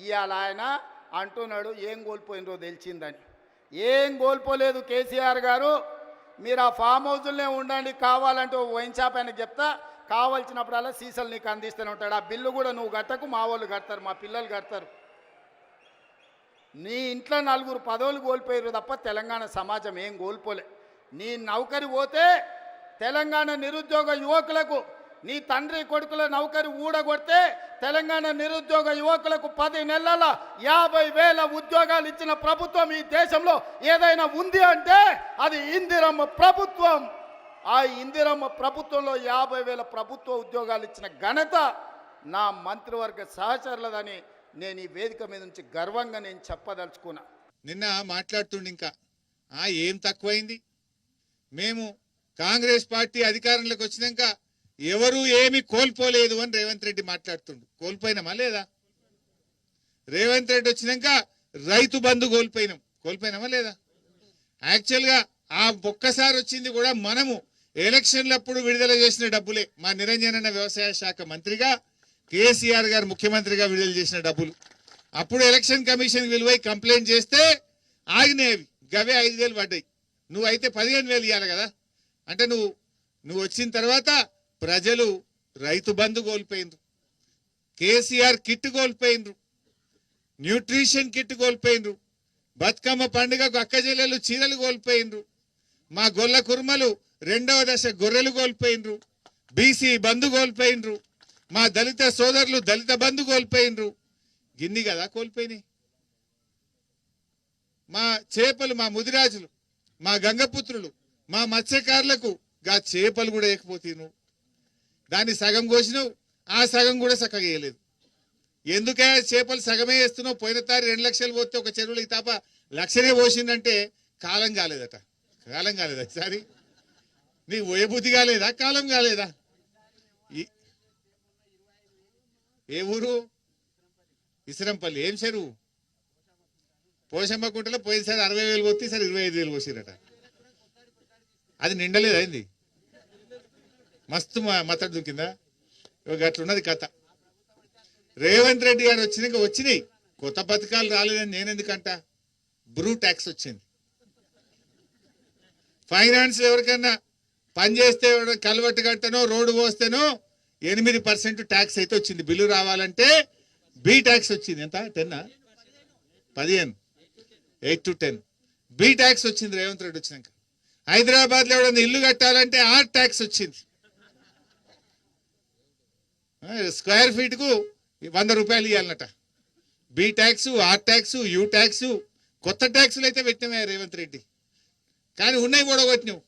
ఇవాళ ఆయన అంటున్నాడు ఏం కోల్పోయినరో తెలిసిందని. ఏం కోల్పోలేదు కేసీఆర్ గారు. మీరు ఆ ఫామ్ హౌస్లోనే ఉండండి, కావాలంటే వైన్ షాప్ ఆయనకు చెప్తా, కావాల్సినప్పుడల్లా సీసాలు నీకు అందిస్తూనే ఉంటాడు. ఆ బిల్లు కూడా నువ్వు కట్టకు, మా వాళ్ళు కడతారు, మా పిల్లలు కడతారు. నీ ఇంట్లో 4 పదవులు కోల్పోయారు తప్ప తెలంగాణ సమాజం ఏం కోల్పోలే. నీ నౌకరి పోతే తెలంగాణ నిరుద్యోగ యువకులకు, నీ తండ్రి కొడుకుల నౌకరి ఊడగొడితే తెలంగాణ నిరుద్యోగ యువకులకు 10 నెలల 50,000 ఉద్యోగాలు ఇచ్చిన ప్రభుత్వం ఈ దేశంలో ఏదైనా ఉంది అంటే అది ఇందిరమ్మ ప్రభుత్వం. ఆ ఇందిరమ్మ ప్రభుత్వంలో 50,000 ప్రభుత్వ ఉద్యోగాలు ఇచ్చిన ఘనత నా మంత్రివర్గ సహచరులదని నేను ఈ వేదిక మీద నుంచి గర్వంగా నేను చెప్పదలుచుకున్నా. నిన్న మాట్లాడుతుండే ఇంకా ఏం తక్కువైంది, మేము కాంగ్రెస్ పార్టీ అధికారంలోకి వచ్చినాక ఎవరు ఏమి కోల్పోలేదు అని రేవంత్ రెడ్డి మాట్లాడుతుండు. కోల్పోయినామా లేదా? రేవంత్ రెడ్డి వచ్చినాక రైతు బంధు కోల్పోయినామా లేదా? యాక్చువల్గా ఆ ఒక్కసారి వచ్చింది కూడా మనము ఎలక్షన్లప్పుడు విడుదల చేసిన డబ్బులే. మా నిరంజన్ వ్యవసాయ శాఖ మంత్రిగా, కేసీఆర్ గారు ముఖ్యమంత్రిగా విడుదల చేసిన డబ్బులు. అప్పుడు ఎలక్షన్ కమిషన్ విలువై కంప్లైంట్ చేస్తే ఆగినేవి, గవే 5,000 పడ్డాయి. నువ్వు అయితే 15,000 ఇవ్వాలి కదా. అంటే నువ్వు వచ్చిన తర్వాత ప్రజలు రైతు బంధు కోల్పోయినరు, కేసీఆర్ కిట్ కోల్పోయినరు, న్యూట్రిషన్ కిట్ కోల్పోయినరు, బతుకమ్మ పండుగకు అక్కజెల్లెలు చీరలు కోల్పోయినరు, మా గొల్ల కుర్మలు 2వ దశ గొర్రెలు కోల్పోయినరు, బీసీ బంధు కోల్పోయినరు, మా దళిత సోదరులు దళిత బంధు కోల్పోయినరు. గిన్ని కదా కోల్పోయినాయి. మా చేపలు, మా ముదిరాజులు, మా గంగపుత్రులు, మా మత్స్యకారులకు గా చేపలు కూడా వేయకపోతున్నావు. దాన్ని సగం కోసినావు, ఆ సగం కూడా చక్కగా వేయలేదు. ఎందుకే చేపలు సగమే వేస్తున్నావు? పోయిన తారీ 2 లక్షలు పోతే ఒక చెరువులు ఈ తాప 1,00,000 పోసిందంటే కాలం కాలేదట. కాలం కాలేదా? సరే నీకు పోయే బుద్ధి కాలేదా? కాలం కాలేదా? ఏ ఊరు? ఇసరంపల్లి. ఏం చెరువు? పోషమ్మకుంటలో పోయినసారి 60,000 పోతే ఈసారి 25,000 పోసిరట. అది నిండలేదు అయింది. మస్తు మతడు దుకిందా? అట్లున్నది కథ. రేవంత్ రెడ్డి గారు వచ్చినాయి కొత్త పథకాలు రాలేదని నేను ఎందుకంట. బ్రూ ట్యాక్స్ వచ్చింది. ఫైనాన్స్ ఎవరికన్నా పని చేస్తే కలవట్టు కట్టనో రోడ్డు పోస్తేనో 8% ట్యాక్స్ అయితే వచ్చింది. బిల్లు రావాలంటే బి ట్యాక్స్ వచ్చింది. ఎంత? 10 15 8 to 10 బి ట్యాక్స్ వచ్చింది రేవంత్ రెడ్డి వచ్చినాక. హైదరాబాద్ లో ఎవడన్నా ఇల్లు కట్టాలంటే ఆర్ ట్యాక్స్ వచ్చింది. స్క్వేర్ ఫీట్ కు 100 రూపాయలు ఇవ్వాలన్నట. B tax, R tax, U tax, కొత్త ట్యాక్సులు అయితే పెట్టినామే రేవంత్ రెడ్డి. కానీ ఉన్నాయి కూడా కొట్టినావు.